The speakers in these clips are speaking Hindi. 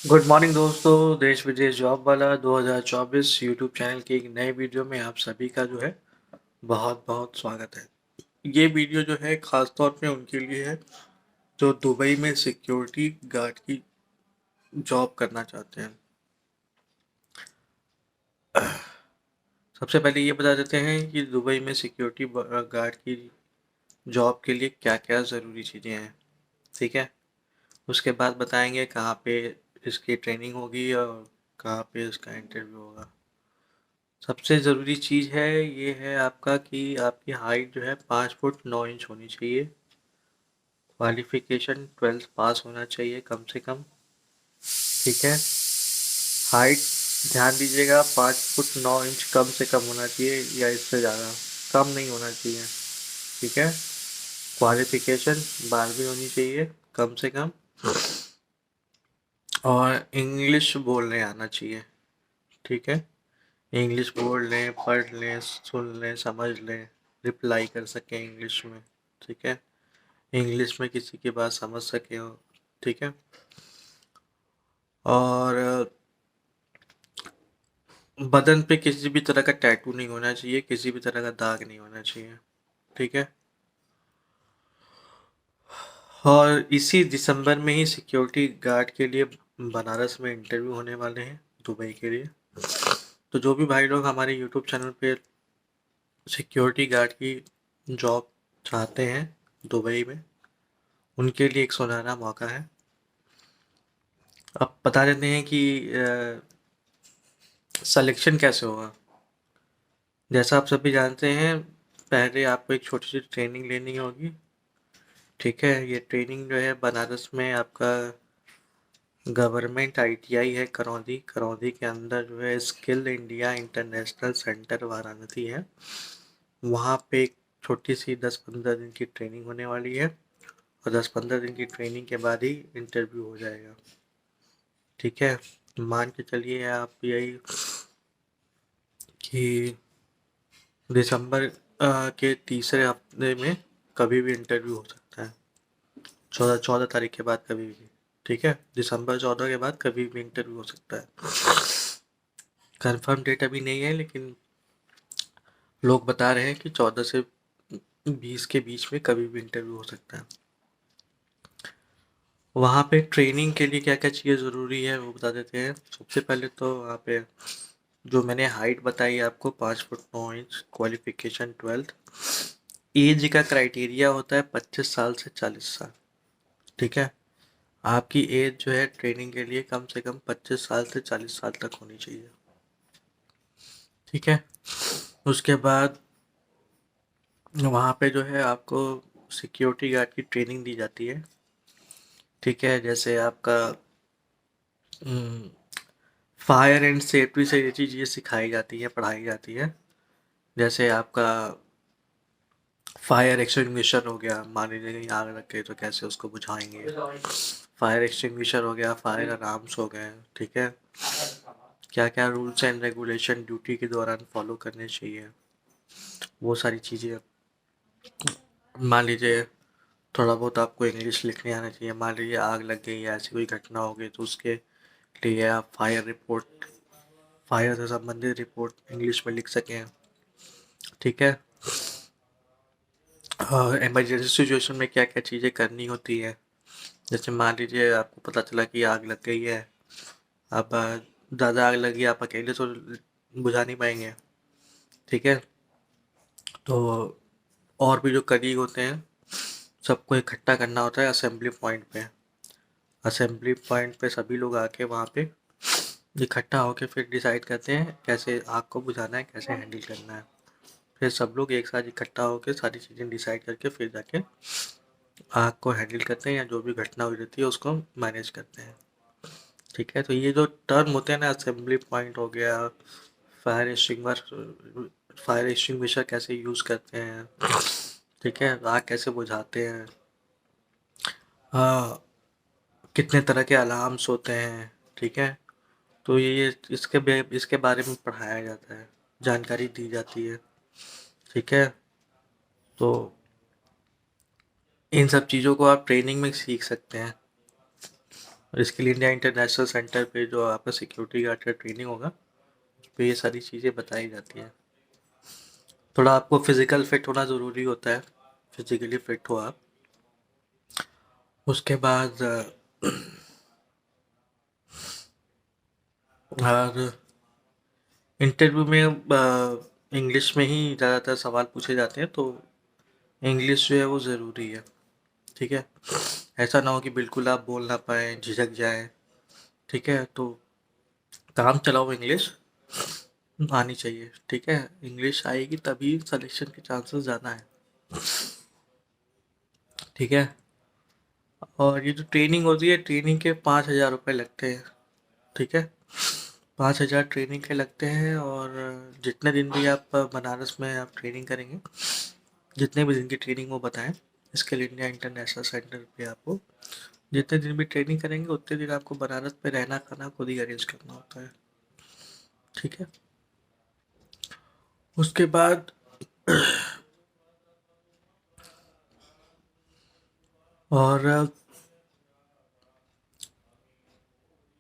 गुड मॉर्निंग दोस्तों। देश विदेश जॉब वाला 2024 यूट्यूब चैनल के एक नए वीडियो में आप सभी का जो है बहुत बहुत स्वागत है। ये वीडियो जो है खास तौर पे उनके लिए है जो दुबई में सिक्योरिटी गार्ड की जॉब करना चाहते हैं। सबसे पहले ये बता देते हैं कि दुबई में सिक्योरिटी गार्ड की जॉब के लिए क्या क्या ज़रूरी चीज़ें हैं। ठीक है, उसके बाद बताएंगे कहाँ पे इसकी ट्रेनिंग होगी और कहाँ पे इसका इंटरव्यू होगा। सबसे ज़रूरी चीज़ है ये है आपका कि आपकी हाइट जो है 5 फुट 9 इंच होनी चाहिए। क्वालिफिकेशन 12th पास होना चाहिए कम से कम। ठीक है, हाइट ध्यान दीजिएगा 5 फुट 9 इंच कम से कम होना चाहिए या इससे ज़्यादा, कम नहीं होना चाहिए। ठीक है, क्वालिफिकेशन 12वीं होनी चाहिए कम से कम, और इंग्लिश बोलने आना चाहिए। ठीक है, इंग्लिश बोल लें, पढ़ लें, सुन लें, समझ लें, रिप्लाई कर सकें इंग्लिश में। ठीक है, इंग्लिश में किसी की बात समझ सके हो। ठीक है, और बदन पे किसी भी तरह का टैटू नहीं होना चाहिए, किसी भी तरह का दाग नहीं होना चाहिए। ठीक है, और इसी दिसंबर में ही सिक्योरिटी गार्ड के लिए बनारस में इंटरव्यू होने वाले हैं दुबई के लिए। तो जो भी भाई लोग हमारे यूट्यूब चैनल पे सिक्योरिटी गार्ड की जॉब चाहते हैं दुबई में, उनके लिए एक सुनहरा मौका है। अब बता देते हैं कि सिलेक्शन कैसे होगा। जैसा आप सभी जानते हैं, पहले आपको एक छोटी सी ट्रेनिंग लेनी होगी। ठीक है, ये ट्रेनिंग जो है बनारस में आपका गवर्नमेंट आईटीआई है करौंदी। करौंदी के अंदर जो है skill India international centre Varanasi है। वहाँ पे एक छोटी सी 10-15 दिन की ट्रेनिंग होने वाली है, और 10-15 दिन की ट्रेनिंग के बाद ही इंटरव्यू हो जाएगा। ठीक है, मान के चलिए आप यही कि दिसंबर के तीसरे हफ्ते में कभी भी इंटरव्यू हो सकता है। 14 तारीख के बाद कभी भी। ठीक है, दिसंबर 14 के बाद कभी भी इंटरव्यू हो सकता है। कंफर्म डेट अभी नहीं है, लेकिन लोग बता रहे हैं कि 14 से 20 के बीच में कभी भी इंटरव्यू हो सकता है। वहाँ पे ट्रेनिंग के लिए क्या क्या चीज़ें ज़रूरी है वो बता देते हैं। सबसे पहले तो वहाँ पे जो मैंने हाइट बताई आपको 5 foot 9 inch, qualification 12th, age का क्राइटेरिया होता है 25 साल से 40 साल। ठीक है, आपकी एज जो है ट्रेनिंग के लिए कम से कम 25 साल से 40 साल तक होनी चाहिए। ठीक है, उसके बाद वहाँ पे जो है आपको सिक्योरिटी गार्ड की ट्रेनिंग दी जाती है। ठीक है, जैसे आपका फायर एंड सेफ्टी से ये चीज़ें सिखाई जाती है, पढ़ाई जाती है। जैसे आपका फायर एक्सटिंग्विशर हो गया, मान लीजिए कहीं आग लग गई तो कैसे उसको बुझाएंगे। फायर एक्सटिंग्विशर हो गया, फायर अलार्म्स हो गए। ठीक है, क्या क्या रूल्स एंड रेगुलेशन ड्यूटी के दौरान फॉलो करने चाहिए, वो सारी चीज़ें। मान लीजिए थोड़ा बहुत आपको इंग्लिश लिखने आना चाहिए। मान लीजिए आग लग गई या ऐसी कोई घटना हो गई तो उसके लिए आप फायर से संबंधित रिपोर्ट इंग्लिश में लिख सकें। ठीक है, और इमरजेंसी सिचुएशन में क्या क्या चीज़ें करनी होती है। जैसे मान लीजिए आपको पता चला कि आग लग गई है, अब ज़्यादा आग लगी, आप अकेले तो बुझा नहीं पाएंगे। ठीक है, तो और भी जो कलीग होते हैं सबको इकट्ठा करना होता है असेंबली पॉइंट पे। असेंबली पॉइंट पे सभी लोग आके वहाँ पे इकट्ठा होके फिर डिसाइड करते हैं कैसे आग को बुझाना है, कैसे हैंडल करना है। फिर सब लोग एक साथ इकट्ठा होकर सारी चीज़ें डिसाइड करके फिर जाके आग को हैंडल करते हैं या जो भी घटना हुई रहती है उसको मैनेज करते हैं। ठीक है, तो ये जो टर्म होते हैं ना, असेंबली पॉइंट हो गया, फायर एक्सटिंगर फायर एक्सटिंग्विशर कैसे यूज़ करते हैं, ठीक है, आग कैसे बुझाते हैं, हाँ, कितने तरह के अलार्म्स होते हैं। ठीक है, तो ये इसके बारे में पढ़ाया जाता है, जानकारी दी जाती है। ठीक है, तो इन सब चीज़ों को आप ट्रेनिंग में सीख सकते हैं। स्किल इंडिया इंटरनेशनल सेंटर पे जो आपका सिक्योरिटी गार्ड का ट्रेनिंग होगा, उस पे ये सारी चीज़ें बताई जाती हैं। थोड़ा आपको फिजिकल फिट होना ज़रूरी होता है, फिजिकली फिट हो आप। उसके बाद और इंटरव्यू में इंग्लिश में ही ज़्यादातर सवाल पूछे जाते हैं, तो इंग्लिश जो है वो ज़रूरी है। ठीक है, ऐसा ना हो कि बिल्कुल आप बोल ना पाए, झिझक जाए। ठीक है, तो काम चलाओ इंग्लिश आनी चाहिए। ठीक है, इंग्लिश आएगी तभी सिलेक्शन के चांसेस ज़्यादा हैं। ठीक है, और ये जो ट्रेनिंग होती है, ट्रेनिंग के 5,000 रुपये लगते हैं। ठीक है, 5,000 ट्रेनिंग के लगते हैं, और जितने दिन भी आप बनारस में आप ट्रेनिंग करेंगे, जितने भी दिन की ट्रेनिंग वो बताएं, स्किल इंडिया इंटरनेशनल सेंटर पे आपको जितने दिन भी ट्रेनिंग करेंगे उतने दिन आपको बनारस में रहना खाना खुद ही अरेंज करना होता है। ठीक है, उसके बाद और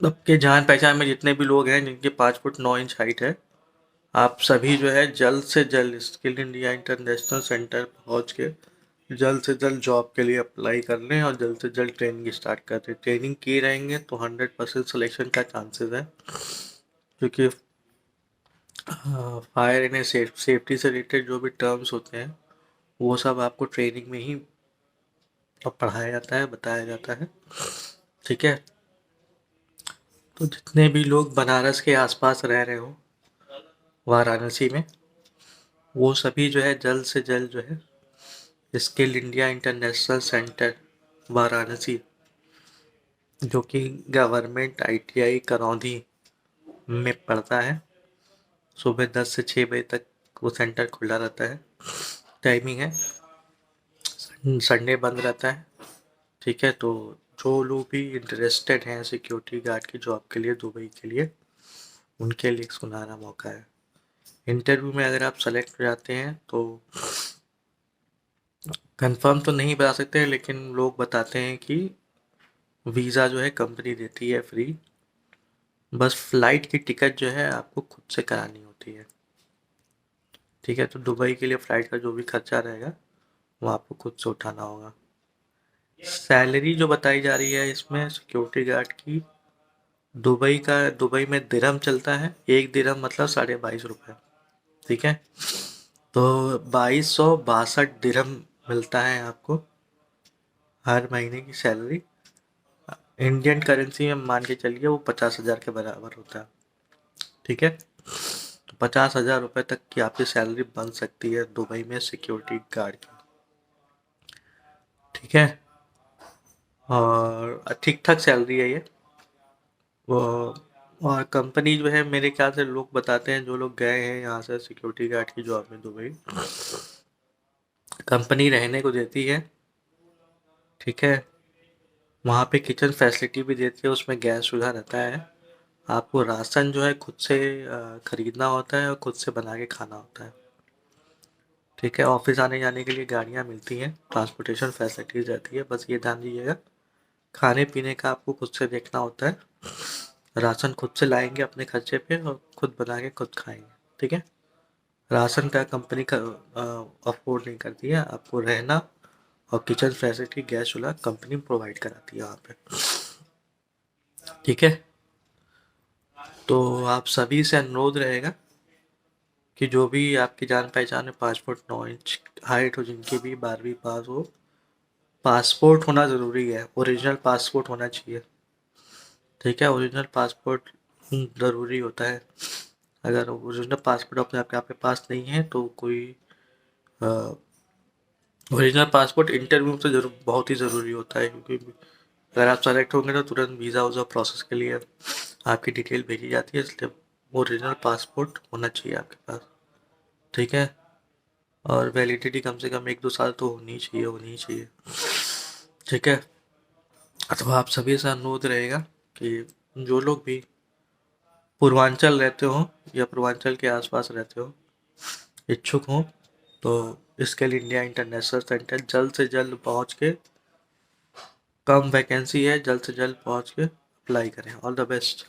आपके जान पहचान में जितने भी लोग हैं जिनके 5 फुट 9 इंच हाइट है, आप सभी जो है जल्द से जल्द स्किल इंडिया इंटरनेशनल सेंटर पहुंच के जल्द से जल्द जॉब के लिए अप्लाई कर लें और जल्द से जल्द ट्रेनिंग स्टार्ट कर दें। ट्रेनिंग किए रहेंगे तो 100% सिलेक्शन का चांसेस है, क्योंकि फायर एंड सेफ्टी से रिलेटेड जो भी टर्म्स होते हैं वो सब आपको ट्रेनिंग में ही पढ़ाया जाता है, बताया जाता है। ठीक है, तो जितने भी लोग बनारस के आसपास रह रहे हो वाराणसी में, वो सभी जो है जल्द से जल्द जो है skill India international centre Varanasi, जो कि गवर्नमेंट ITI करौंधी में पड़ता है, सुबह 10 से 6 बजे तक वो सेंटर खुला रहता है। टाइमिंग है, संडे बंद रहता है। ठीक है, तो जो लोग भी इंटरेस्टेड हैं सिक्योरिटी गार्ड की जॉब के लिए दुबई के लिए, उनके लिए एक सुनहरा मौका है। इंटरव्यू में अगर आप सेलेक्ट हो जाते हैं तो कंफर्म तो नहीं बता सकते, लेकिन लोग बताते हैं कि वीज़ा जो है कंपनी देती है फ्री, बस फ्लाइट की टिकट जो है आपको खुद से करानी होती है। ठीक है, तो दुबई के लिए फ़्लाइट का जो भी खर्चा रहेगा वो आपको खुद से उठाना होगा। सैलरी जो बताई जा रही है इसमें सिक्योरिटी गार्ड की, दुबई में दिरहम चलता है, एक दिरहम मतलब 22.5 रुपये। ठीक है, तो 2262 दिरहम मिलता है आपको हर महीने की सैलरी। इंडियन करेंसी में मान के चलिए वो 50,000 के बराबर होता है। ठीक है, तो 50,000 रुपये तक की आपकी सैलरी बन सकती है दुबई में सिक्योरिटी गार्ड की। ठीक है, और ठीक ठाक सैलरी है ये वो। और कंपनी जो है मेरे ख्याल से लोग बताते हैं, जो लोग गए हैं यहाँ से सिक्योरिटी गार्ड की जॉब में दुबई, कंपनी रहने को देती है। ठीक है, वहाँ पे किचन फैसिलिटी भी देती है, उसमें गैस चूल्हा रहता है। आपको राशन जो है खुद से खरीदना होता है और खुद से बना के खाना होता है। ठीक है, ऑफिस आने जाने के लिए गाड़ियाँ मिलती हैं, ट्रांसपोर्टेशन फैसिलिटीज रहती है, बस ये ध्यान दीजिएगा खाने पीने का आपको खुद से देखना होता है। राशन खुद से लाएंगे अपने खर्चे पे और खुद बना के खुद खाएंगे। ठीक है, राशन का कंपनी का अफोर्ड नहीं करती है, आपको रहना और किचन फैसिलिटी गैस चूल्हा कंपनी प्रोवाइड कराती है वहाँ पे। ठीक है, तो आप सभी से अनुरोध रहेगा कि जो भी आपकी जान पहचान में 5 फुट 9 इंच हाइट हो, जिनकी भी 12वीं पास हो, पासपोर्ट होना ज़रूरी है, ओरिजिनल पासपोर्ट होना चाहिए। ठीक है, ओरिजिनल पासपोर्ट ज़रूरी होता है। अगर ओरिजिनल पासपोर्ट अपने आपके पास नहीं है तो कोई ओरिजिनल पासपोर्ट इंटरव्यू से जरूर बहुत ही ज़रूरी होता है, क्योंकि अगर आप सेलेक्ट होंगे तो तुरंत वीज़ा वूज़ा प्रोसेस के लिए आपकी डिटेल भेजी जाती है, इसलिए ओरिजिनल पासपोर्ट होना चाहिए आपके पास। ठीक है, और वैलिडिटी कम से कम 1-2 साल तो होनी ही चाहिए। ठीक है, तो आप सभी से अनुरोध रहेगा कि जो लोग भी पूर्वांचल रहते हो या पूर्वांचल के आसपास रहते हो, इच्छुक हो, तो स्किल इंडिया इंटरनेशनल सेंटर जल्द से जल्द पहुंच के, कम वैकेंसी है, जल्द से जल्द पहुंच के अप्लाई करें। All the best.